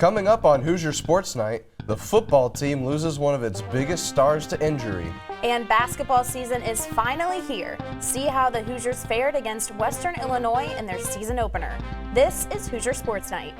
Coming up on Hoosier Sports Night, the football team loses one of its biggest stars to injury. And basketball season is finally here. See how the Hoosiers fared against Western Illinois in their season opener. This is Hoosier Sports Night.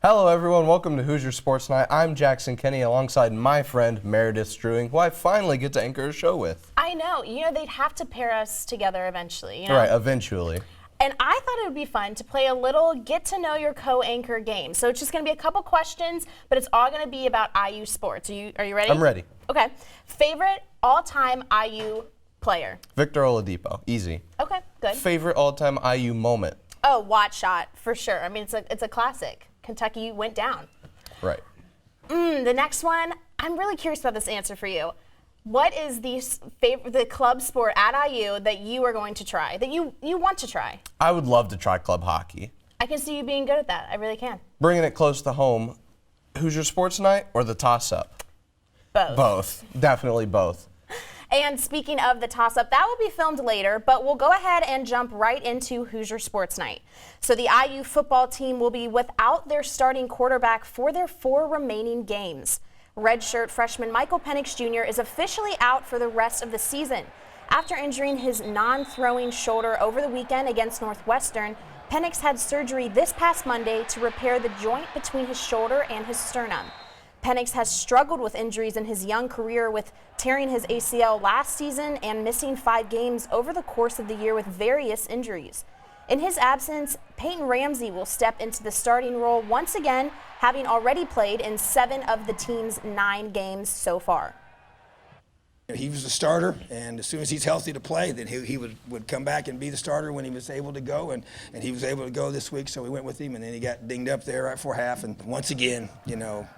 Hello everyone, welcome to Hoosier Sports Night. I'm Jackson Kenny alongside my friend Meredith Struing, who I finally get to anchor a show with. I know, they'd have to pair us together eventually. Right, eventually. And I thought it would be fun to play a little get to know your co-anchor game. So it's just going to be a couple questions, but it's all going to be about IU sports. Are you ready? I'm ready. Okay. Favorite all-time IU player? Victor Oladipo, easy. Okay, good. Favorite all-time IU moment? Oh, watch shot, for sure. I mean, it's a classic. Kentucky went down. Right. The next one, I'm really curious about this answer for you. What is the club sport at IU that you are going to try, that you want to try? I would love to try club hockey. I can see you being good at that. I really can. Bringing it close to home, Hoosier Sports Night or the toss-up? Both. Both. Definitely both. And speaking of the toss-up, that will be filmed later, but we'll go ahead and jump right into Hoosier Sports Night. So the IU football team will be without their starting quarterback for their 4 remaining games. Redshirt freshman Michael Penix Jr. is officially out for the rest of the season. After injuring his non-throwing shoulder over the weekend against Northwestern, Penix had surgery this past Monday to repair the joint between his shoulder and his sternum. Penix has struggled with injuries in his young career, with tearing his ACL last season and missing 5 games over the course of the year with various injuries. In his absence, Peyton Ramsey will step into the starting role once again, having already played in 7 of the team's 9 games so far. He was a starter, and as soon as he's healthy to play, then he would come back and be the starter when he was able to go, and he was able to go this week, so we went with him, and then he got dinged up there right before half. And once again,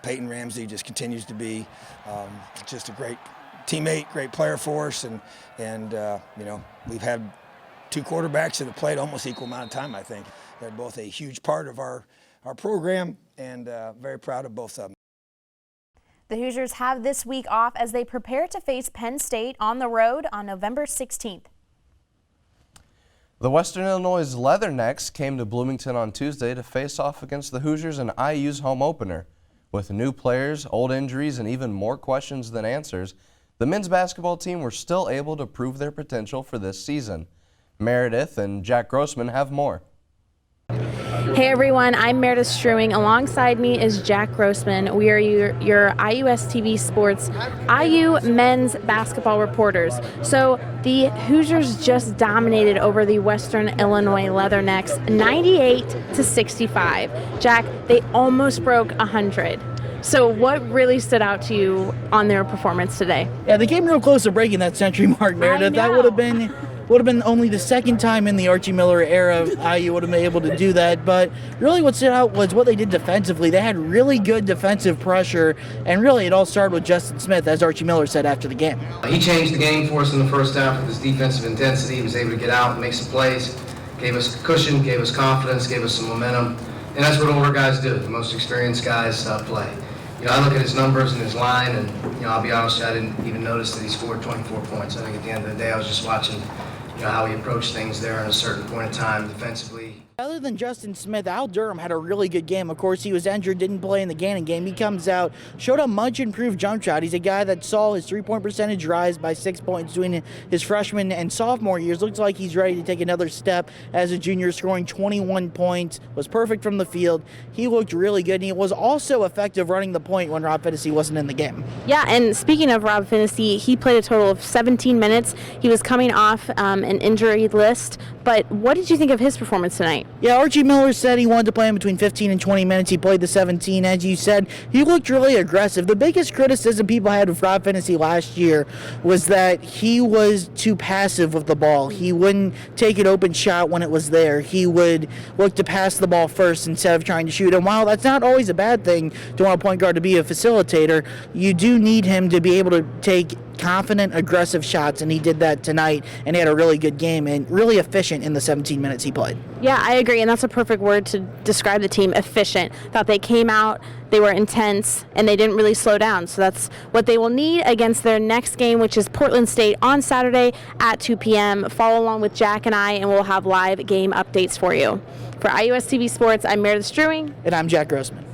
Peyton Ramsey just continues to be just a great teammate, great player for us, and we've had 2 quarterbacks that have played almost equal amount of time, I think. They're both a huge part of our program, and very proud of both of them. The Hoosiers have this week off as they prepare to face Penn State on the road on November 16th. The Western Illinois Leathernecks came to Bloomington on Tuesday to face off against the Hoosiers in IU's home opener. With new players, old injuries, and even more questions than answers, the men's basketball team were still able to prove their potential for this season. Meredith and Jack Grossman have more. Hey everyone, I'm Meredith Struing. Alongside me is Jack Grossman. We are your IUS TV Sports IU men's basketball reporters. So the Hoosiers just dominated over the Western Illinois Leathernecks 98-65. Jack, they almost broke 100. So what really stood out to you on their performance today? Yeah, they came real close to breaking that century mark, Meredith. That would have been only the second time in the Archie Miller era IU would have been able to do that. But really what stood out was what they did defensively. They had really good defensive pressure, and really it all started with Justin Smith, as Archie Miller said after the game. He changed the game for us in the first half with his defensive intensity. He was able to get out and make some plays, gave us cushion, gave us confidence, gave us some momentum. And that's what older guys do. The most experienced guys play. I look at his numbers and his line, and I'll be honest, I didn't even notice that he scored 24 points. I think at the end of the day, I was just watching how he approached things there at a certain point in time defensively. Other than Justin Smith, Al Durham had a really good game. Of course, he was injured, didn't play in the Gannon game. He comes out, showed a much improved jump shot. He's a guy that saw his three-point percentage rise by 6 points between his freshman and sophomore years. Looks like he's ready to take another step as a junior, scoring 21 points. Was perfect from the field. He looked really good, and he was also effective running the point when Rob Finney wasn't in the game. Yeah, and speaking of Rob Finney, he played a total of 17 minutes. He was coming off an injury list, but what did you think of his performance tonight? Yeah, Archie Miller said he wanted to play him between 15 and 20 minutes. He played the 17. As you said, he looked really aggressive. The biggest criticism people had of Rob Finney last year was that he was too passive with the ball. He wouldn't take an open shot when it was there. He would look to pass the ball first instead of trying to shoot. And while that's not always a bad thing to want a point guard to be a facilitator, you do need him to be able to take confident, aggressive shots, and he did that tonight, and he had a really good game and really efficient in the 17 minutes he played. Yeah, I agree, and that's a perfect word to describe the team, efficient. Thought they came out, they were intense, and they didn't really slow down. So that's what they will need against their next game, which is Portland State on Saturday at 2 p.m. Follow along with Jack and I, and we'll have live game updates for you. For IUS TV Sports, I'm Meredith Strewing. And I'm Jack Grossman.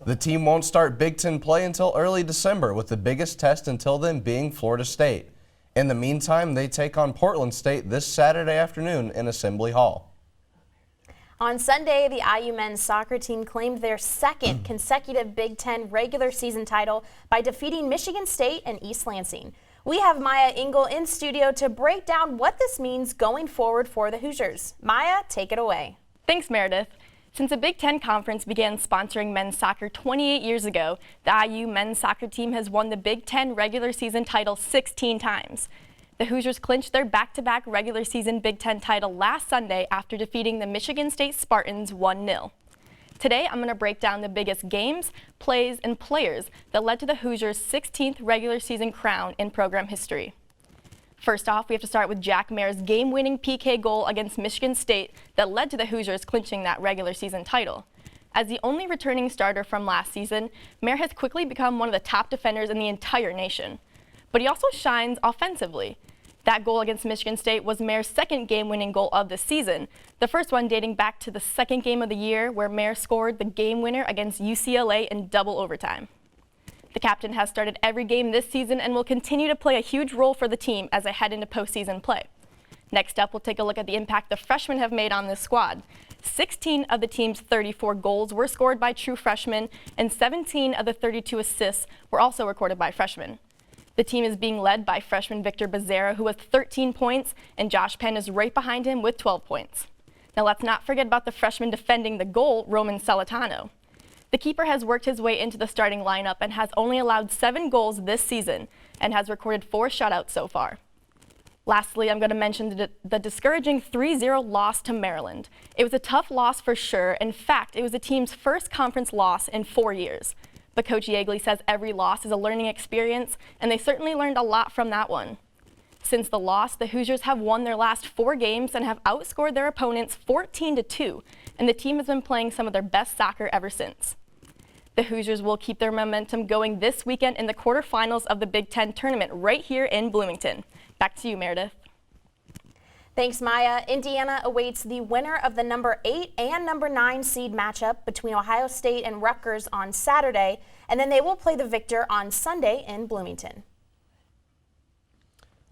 The team won't start Big Ten play until early December, with the biggest test until then being Florida State. In the meantime, they take on Portland State this Saturday afternoon in Assembly Hall. On Sunday, the IU men's soccer team claimed their second consecutive Big Ten regular season title by defeating Michigan State and East Lansing. We have Miya Ingle in studio to break down what this means going forward for the Hoosiers. Miya, take it away. Thanks, Meredith. Since the Big Ten Conference began sponsoring men's soccer 28 years ago, the IU men's soccer team has won the Big Ten regular season title 16 times. The Hoosiers clinched their back-to-back regular season Big Ten title last Sunday after defeating the Michigan State Spartans 1-0. Today, I'm going to break down the biggest games, plays, and players that led to the Hoosiers' 16th regular season crown in program history. First off, we have to start with Jack Maher's game-winning PK goal against Michigan State that led to the Hoosiers clinching that regular season title. As the only returning starter from last season, Maher has quickly become one of the top defenders in the entire nation. But he also shines offensively. That goal against Michigan State was Maher's second game-winning goal of the season, the first one dating back to the second game of the year where Maher scored the game winner against UCLA in double overtime. The captain has started every game this season and will continue to play a huge role for the team as they head into postseason play. Next up, we'll take a look at the impact the freshmen have made on this squad. 16 of the team's 34 goals were scored by true freshmen, and 17 of the 32 assists were also recorded by freshmen. The team is being led by freshman Victor Becerra, who has 13 points, and Josh Penn is right behind him with 12 points. Now let's not forget about the freshman defending the goal, Roman Celentano. The keeper has worked his way into the starting lineup and has only allowed 7 goals this season and has recorded 4 shutouts so far. Lastly, I'm going to mention the discouraging 3-0 loss to Maryland. It was a tough loss for sure. In fact, it was the team's first conference loss in 4 years. But Coach Yeagley says every loss is a learning experience, and they certainly learned a lot from that one. Since the loss, the Hoosiers have won their last 4 games and have outscored their opponents 14-2, and the team has been playing some of their best soccer ever since. The Hoosiers will keep their momentum going this weekend in the quarterfinals of the Big Ten tournament right here in Bloomington. Back to you, Meredith. Thanks, Miya. Indiana awaits the winner of the number 8 and number 9 seed matchup between Ohio State and Rutgers on Saturday, and then they will play the victor on Sunday in Bloomington.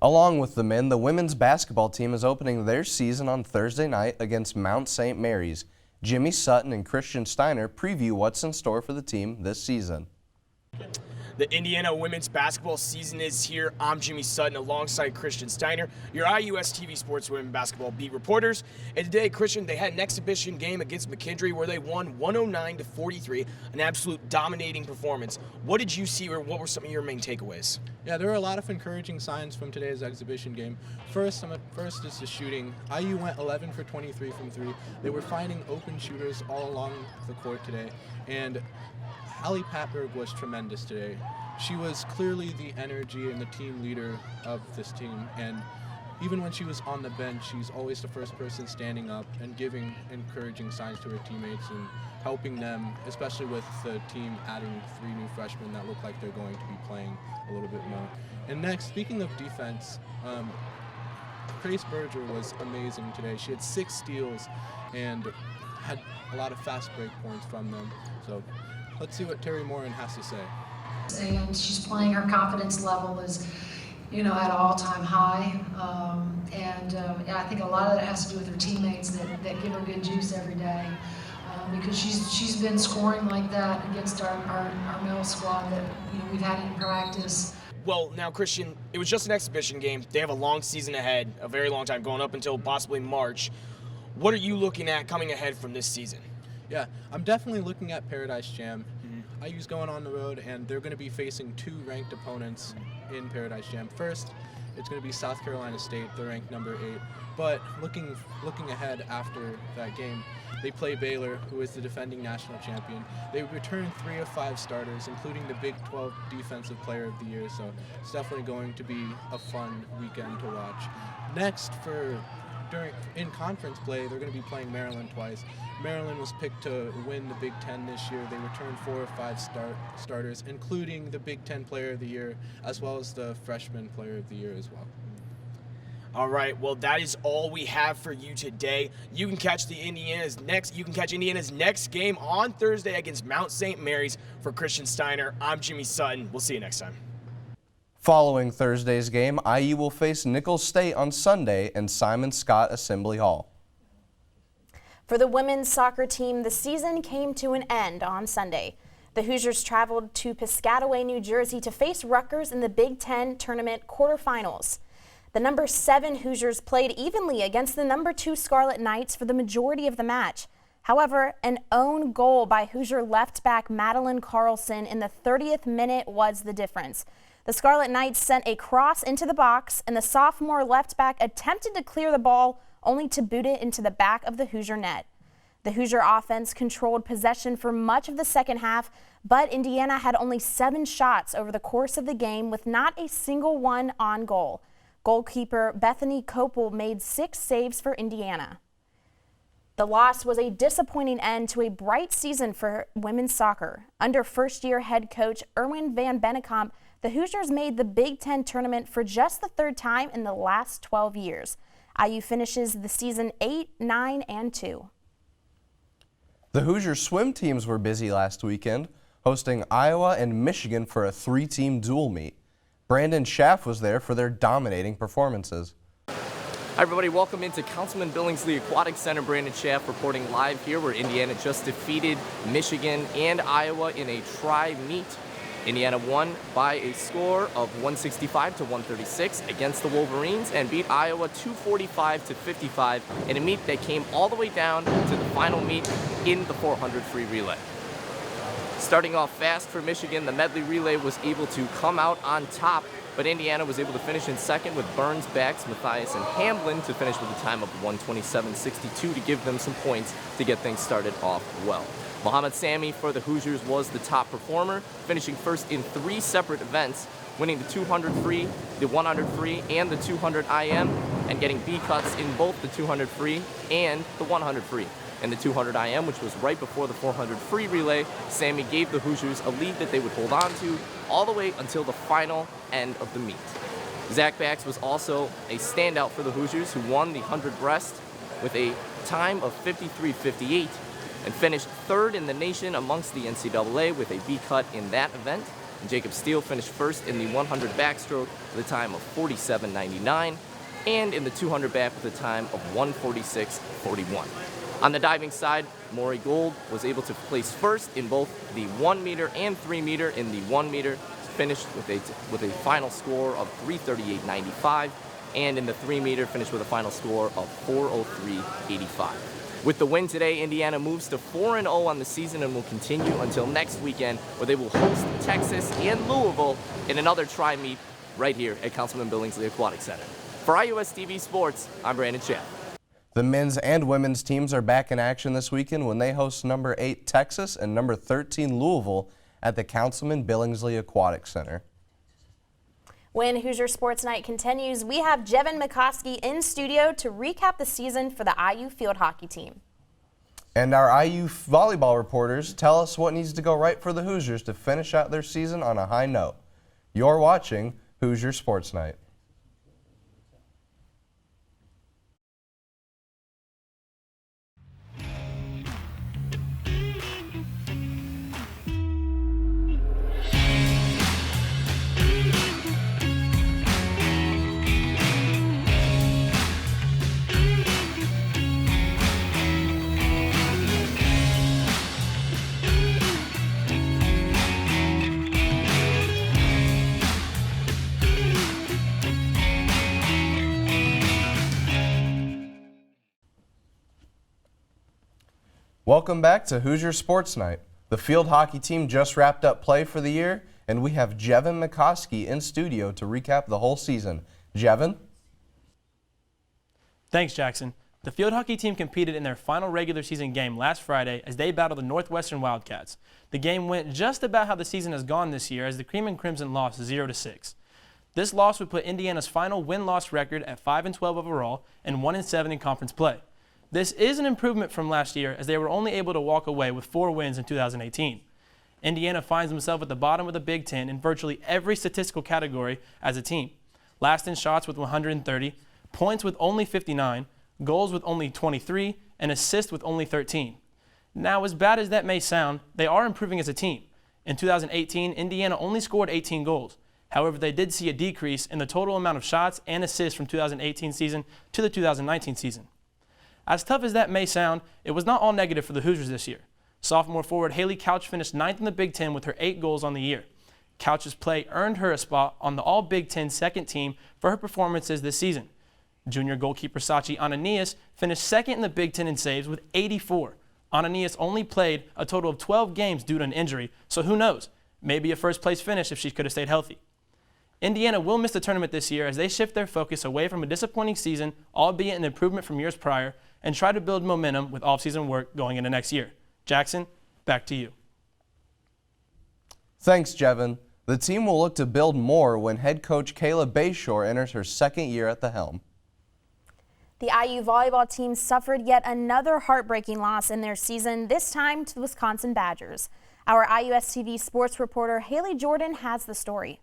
Along with the men, the women's basketball team is opening their season on Thursday night against Mount St. Mary's. Jimmy Sutton and Christian Steiner preview what's in store for the team this season. The Indiana women's basketball season is here. I'm Jimmy Sutton alongside Christian Steiner, your IUS TV Sports women basketball beat reporters. And today, Christian, they had an exhibition game against McKendree where they won 109-43, an absolute dominating performance. What did you see, or what were some of your main takeaways? Yeah, there were a lot of encouraging signs from today's exhibition game. First is the shooting. IU went 11 for 23 from 3. They were finding open shooters all along the court today, and Allie Patberg was tremendous today. She was clearly the energy and the team leader of this team, and even when she was on the bench, she's always the first person standing up and giving encouraging signs to her teammates and helping them, especially with the team adding 3 new freshmen that look like they're going to be playing a little bit more. And next, speaking of defense, Grace Berger was amazing today. She had 6 steals and had a lot of fast break points from them. So let's see what Terry Moran has to say. And she's playing, her confidence level is, at an all-time high. And I think a lot of that has to do with her teammates that give her good juice every day. Because she's been scoring like that against our male squad that we've had in practice. Well, now, Christian, it was just an exhibition game. They have a long season ahead, a very long time, going up until possibly March. What are you looking at coming ahead from this season? Yeah, I'm definitely looking at Paradise Jam. IU's going on the road, and they're going to be facing 2 ranked opponents in Paradise Jam. First, it's going to be South Carolina State. They're ranked number 8. But looking ahead after that game, they play Baylor, who is the defending national champion. They return 3 of 5 starters, including the Big 12 Defensive Player of the Year. So it's definitely going to be a fun weekend to watch. Next, in conference play, they're going to be playing Maryland twice. Maryland was picked to win the Big Ten this year. They returned 4 of 5 starters, including the Big Ten Player of the Year, as well as the Freshman Player of the Year as well. All right, well, that is all we have for you today. You can catch Indiana's next game on Thursday against Mount St. Mary's. For Christian Steiner, I'm Jimmy Sutton. We'll see you next time. Following Thursday's game, IU will face Nicholls State on Sunday in Simon Scott Assembly Hall. For the women's soccer team, the season came to an end on Sunday. The Hoosiers traveled to Piscataway, New Jersey to face Rutgers in the Big Ten tournament quarterfinals. The number 7 Hoosiers played evenly against the number 2 Scarlet Knights for the majority of the match. However, an own goal by Hoosier left back Madeline Carlson in the 30th minute was the difference. The Scarlet Knights sent a cross into the box, and the sophomore left back attempted to clear the ball, only to boot it into the back of the Hoosier net. The Hoosier offense controlled possession for much of the second half, but Indiana had only 7 shots over the course of the game, with not a single one on goal. Goalkeeper Bethany Copel made 6 saves for Indiana. The loss was a disappointing end to a bright season for women's soccer. Under first-year head coach Erwin van Bennekamp, the Hoosiers made the Big Ten tournament for just the 3rd time in the last 12 years. IU finishes the season 8-9-2. The Hoosier swim teams were busy last weekend, hosting Iowa and Michigan for a 3-team dual meet. Brandon Schaff was there for their dominating performances. Hi everybody, welcome into Councilman Billingsley Aquatic Center. Brandon Schaff reporting live here where Indiana just defeated Michigan and Iowa in a tri-meet. Indiana won by a score of 165-136 against the Wolverines and beat Iowa 245-55 in a meet that came all the way down to the final meet in the 400 free relay. Starting off fast for Michigan, the medley relay was able to come out on top, but Indiana was able to finish in second with Burns, Bax, Mathias, and Hamblin to finish with a time of 127.62 to give them some points to get things started off well. Mohamed Sami for the Hoosiers was the top performer, finishing first in 3 separate events, winning the 200 free, the 100 free, and the 200 IM, and getting B cuts in both the 200 free and the 100 free. In the 200 IM, which was right before the 400 free relay, Sami gave the Hoosiers a lead that they would hold on to all the way until the final end of the meet. Zach Bax was also a standout for the Hoosiers, who won the 100 breast with a time of 53.58 and finished 3rd in the nation amongst the NCAA with a B cut in that event. And Jacob Steele finished 1st in the 100 backstroke with a time of 47.99 and in the 200 back with a time of 146.41. On the diving side, Maury Gold was able to place 1st in both the 1 meter and 3 meter. In the 1 meter, finished with a final score of 338.95, and in the 3 meter, finished with a final score of 403.85. With the win today, Indiana moves to 4-0 on the season and will continue until next weekend, where they will host Texas and Louisville in another tri-meet right here at Councilman Billingsley Aquatic Center. For IUS TV Sports, I'm Brandon Schaff. The men's and women's teams are back in action this weekend when they host number 8 Texas and number 13 Louisville at the Councilman Billingsley Aquatic Center. When Hoosier Sports Night continues, we have Jevin McCoskey in studio to recap the season for the IU field hockey team. And our IU volleyball reporters tell us what needs to go right for the Hoosiers to finish out their season on a high note. You're watching Hoosier Sports Night. Welcome back to Hoosier Sports Night. The field hockey team just wrapped up play for the year and we have Jevin McCoskey in studio to recap the whole season. Jevin? Thanks, Jackson. The field hockey team competed in their final regular season game last Friday as they battled the Northwestern Wildcats. The game went just about how the season has gone this year as the Cream and Crimson lost 0-6. This loss would put Indiana's final win-loss record at 5-12 overall and 1-7 in conference play. This is an improvement from last year as they were only able to walk away with 4 wins in 2018. Indiana finds themselves at the bottom of the Big Ten in virtually every statistical category as a team. Last in shots with 130, points with only 59, goals with only 23, and assists with only 13. Now, as bad as that may sound, they are improving as a team. In 2018, Indiana only scored 18 goals. However, they did see a decrease in the total amount of shots and assists from 2018 season to the 2019 season. As tough as that may sound, it was not all negative for the Hoosiers this year. Sophomore forward Haley Couch finished 9th in the Big Ten with her 8 goals on the year. Couch's play earned her a spot on the All-Big Ten second team for her performances this season. Junior goalkeeper Sachi Ananias finished 2nd in the Big Ten in saves with 84. Ananias only played a total of 12 games due to an injury, so who knows? Maybe a first-place finish if she could have stayed healthy. Indiana will miss the tournament this year as they shift their focus away from a disappointing season, albeit an improvement from years prior, and try to build momentum with off-season work going into next year. Jackson, back to you. Thanks, Jevin. The team will look to build more when head coach Kayla Bayshore enters her 2nd year at the helm. The IU volleyball team suffered yet another heartbreaking loss in their season, this time to the Wisconsin Badgers. Our IUS-TV sports reporter Haley Jordan has the story.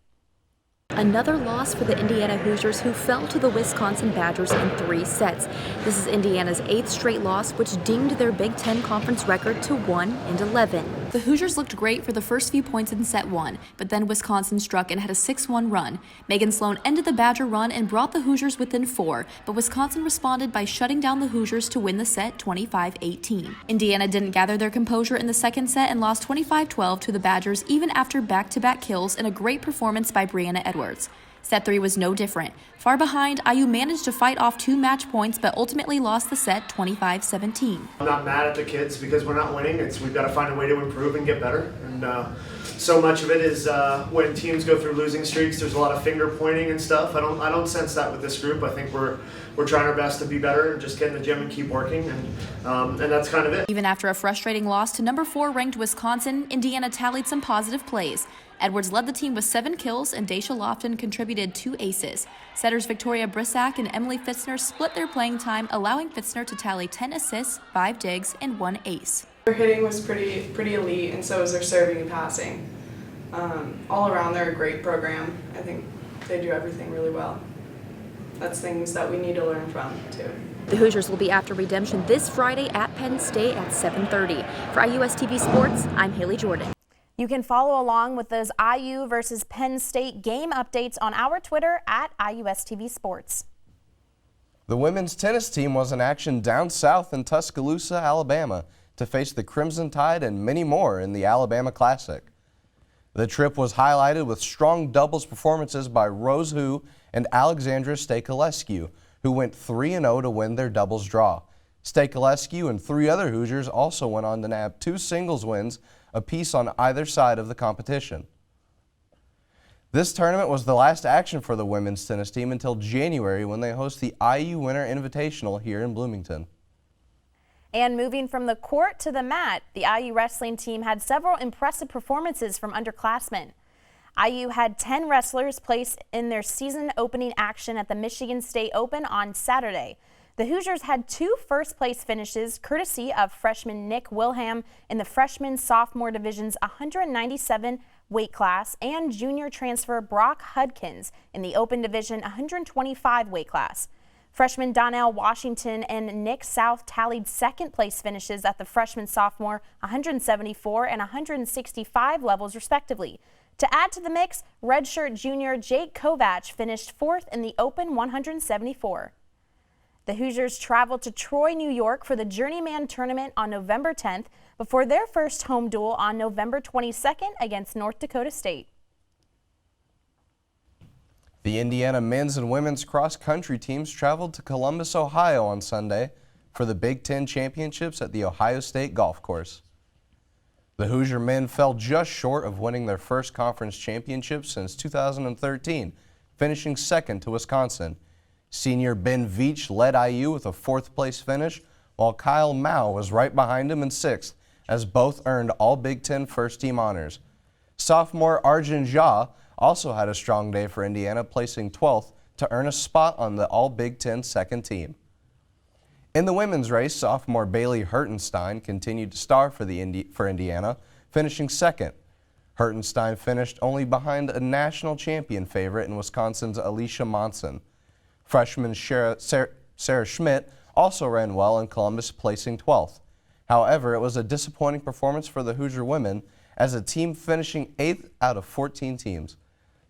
Another loss for the Indiana Hoosiers, who fell to the Wisconsin Badgers in 3 sets. This is Indiana's 8th straight loss, which dinged their Big Ten conference record to 1-11. The Hoosiers looked great for the first few points in set 1, but then Wisconsin struck and had a 6-1 run. Megan Sloan ended the Badger run and brought the Hoosiers within 4, but Wisconsin responded by shutting down the Hoosiers to win the set 25-18. Indiana didn't gather their composure in the second set and lost 25-12 to the Badgers even after back-to-back kills and a great performance by Brianna Edwards. Set 3 was no different. Far behind, IU managed to fight off 2 match points, but ultimately lost the set 25-17. I'm not mad at the kids because we're not winning. We've got to find a way to improve and get better. And so much of it is when teams go through losing streaks, there's a lot of finger pointing and stuff. I don't sense that with this group. I think we're trying our best to be better and just get in the gym and keep working, and that's kind of it. Even after a frustrating loss to number 4 ranked Wisconsin, Indiana tallied some positive plays. Edwards led the team with 7 kills, and Daisha Lofton contributed 2 aces. Setters Victoria Brissack and Emily Fitzner split their playing time, allowing Fitzner to tally 10 assists, 5 digs, and 1 ace. Their hitting was pretty elite, and so was their serving and passing. All around, they're a great program. I think they do everything really well. That's things that we need to learn from, too. The Hoosiers will be after redemption this Friday at Penn State at 7:30. For IUS-TV Sports, I'm Haley Jordan. You can follow along with those IU versus Penn State game updates on our Twitter at IUS-TV Sports. The women's tennis team was in action down south in Tuscaloosa, Alabama, to face the Crimson Tide and many more in the Alabama Classic. The trip was highlighted with strong doubles performances by Rose Hu and Alexandra Stakelescu, who went 3-0 to win their doubles draw. Stakelescu and 3 other Hoosiers also went on to nab 2 singles wins apiece on either side of the competition. This tournament was the last action for the women's tennis team until January when they host the IU Winter Invitational here in Bloomington. And moving from the court to the mat, the IU wrestling team had several impressive performances from underclassmen. IU had 10 wrestlers place in their season opening action at the Michigan State Open on Saturday. The Hoosiers had 2 first-place finishes, courtesy of freshman Nick Wilhelm in the freshman-sophomore division's 197 weight class and junior transfer Brock Hudkins in the open division 125 weight class. Freshman Donnell Washington and Nick South tallied second-place finishes at the freshman-sophomore 174 and 165 levels, respectively. To add to the mix, redshirt junior Jake Kovach finished 4th in the open 174. The Hoosiers traveled to Troy, New York for the Journeyman Tournament on November 10th before their first home duel on November 22nd against North Dakota State. The Indiana men's and women's cross-country teams traveled to Columbus, Ohio on Sunday for the Big Ten Championships at the Ohio State Golf Course. The Hoosier men fell just short of winning their first conference championship since 2013, finishing second to Wisconsin. Senior Ben Veach led IU with a fourth-place finish, while Kyle Mao was right behind him in sixth, as both earned all Big Ten first-team honors. Sophomore Arjun Jha also had a strong day for Indiana, placing 12th to earn a spot on the All-Big Ten second team. In the women's race, sophomore Bailey Hertenstein continued to star for Indiana, finishing second. Hertenstein finished only behind a national champion favorite in Wisconsin's Alicia Monson. Freshman Sarah Schmidt also ran well in Columbus, placing 12th. However, it was a disappointing performance for the Hoosier women, as a team finishing 8th out of 14 teams.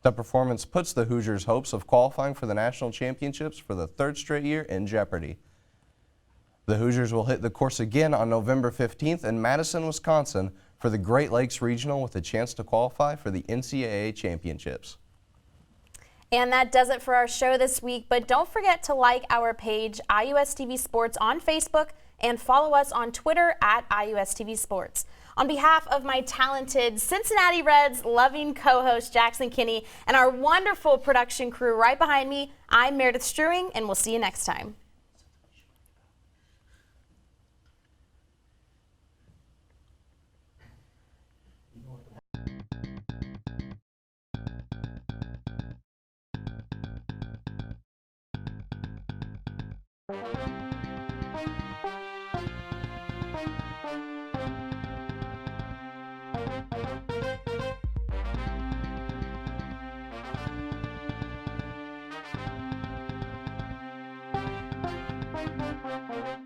The performance puts the Hoosiers' hopes of qualifying for the national championships for the third straight year in jeopardy. The Hoosiers will hit the course again on November 15th in Madison, Wisconsin for the Great Lakes Regional, with a chance to qualify for the NCAA championships. And that does it for our show this week, but don't forget to like our page, IUSTV Sports, on Facebook, and follow us on Twitter at IUSTV Sports. On behalf of my talented Cincinnati Reds loving co-host Jackson Kinney and our wonderful production crew right behind me, I'm Meredith Strewing, and we'll see you next time. Thank you.